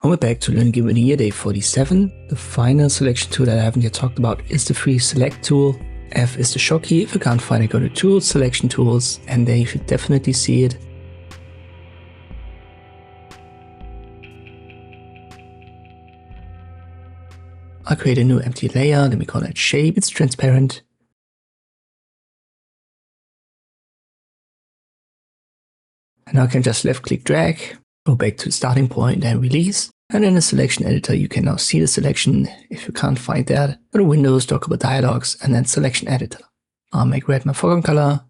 And we're back to learning Gimp in year day 47. The final selection tool that I haven't yet talked about is the free select tool. F is the shock key. If you can't find it, go to Tools, Selection Tools, and there you should definitely see it. I'll create a new empty layer. Let me call it shape. It's transparent. And now I can just left click drag, go back to the starting point and release. And in the selection editor, you can now see the selection. If you can't find that, go to Windows, talk about dialogues, and then selection editor. I'll make red my foreground color.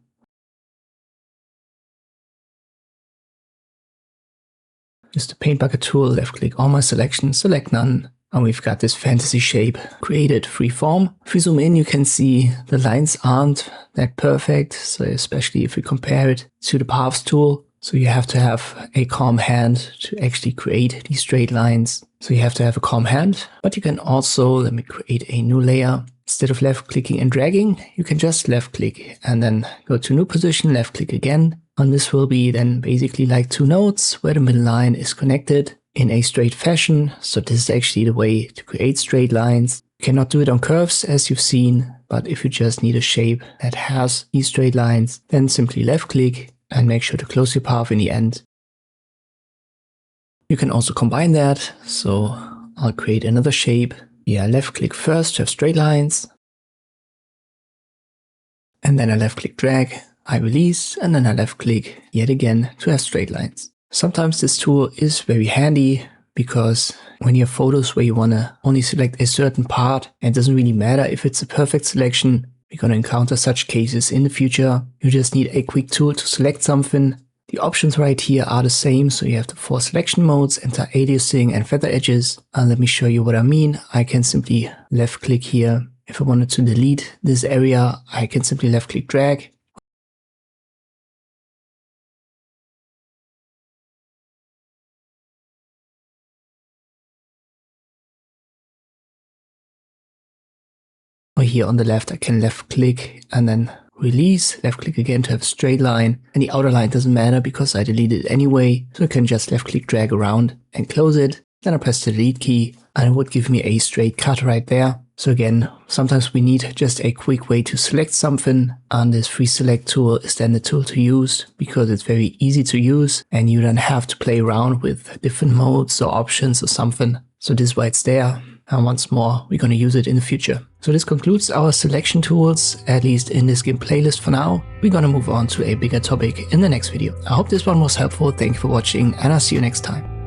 Use the paint bucket tool, left click all my selections, select none. And we've got this fantasy shape created freeform. If we zoom in, you can see the lines aren't that perfect. So especially if we compare it to the paths tool. So you have to have a calm hand to actually create these straight lines. So you have to have a calm hand, but you can also, let me create a new layer. Instead of left clicking and dragging, you can just left click and then go to new position, left click again. And this will be then basically like two nodes where the middle line is connected in a straight fashion. So this is actually the way to create straight lines. You cannot do it on curves as you've seen, but if you just need a shape that has these straight lines, then simply left click and make sure to close your path in the end. You can also combine that. So I'll create another shape. Yeah, left click first to have straight lines. And then I left click drag, I release, and then I left click yet again to have straight lines. Sometimes this tool is very handy because when you have photos where you want to only select a certain part, and it doesn't really matter if it's a perfect selection, we're going to encounter such cases in the future. You just need a quick tool to select something. The options right here are the same. So you have the 4 selection modes, anti-aliasing and feather edges. And let me show you what I mean. I can simply left click here. If I wanted to delete this area, I can simply left click drag. Or here on the left, I can left click and then release, left click again to have a straight line. And the outer line doesn't matter because I deleted it anyway. So I can just left click drag around and close it. Then I press the delete key and it would give me a straight cut right there. So again, sometimes we need just a quick way to select something. And this free select tool is then the tool to use because it's very easy to use and you don't have to play around with different modes or options or something. So this is why it's there. And once more, we're going to use it in the future. So this concludes our selection tools, at least in this Gimp playlist for now. We're going to move on to a bigger topic in the next video. I hope this one was helpful. Thank you for watching and I'll see you next time.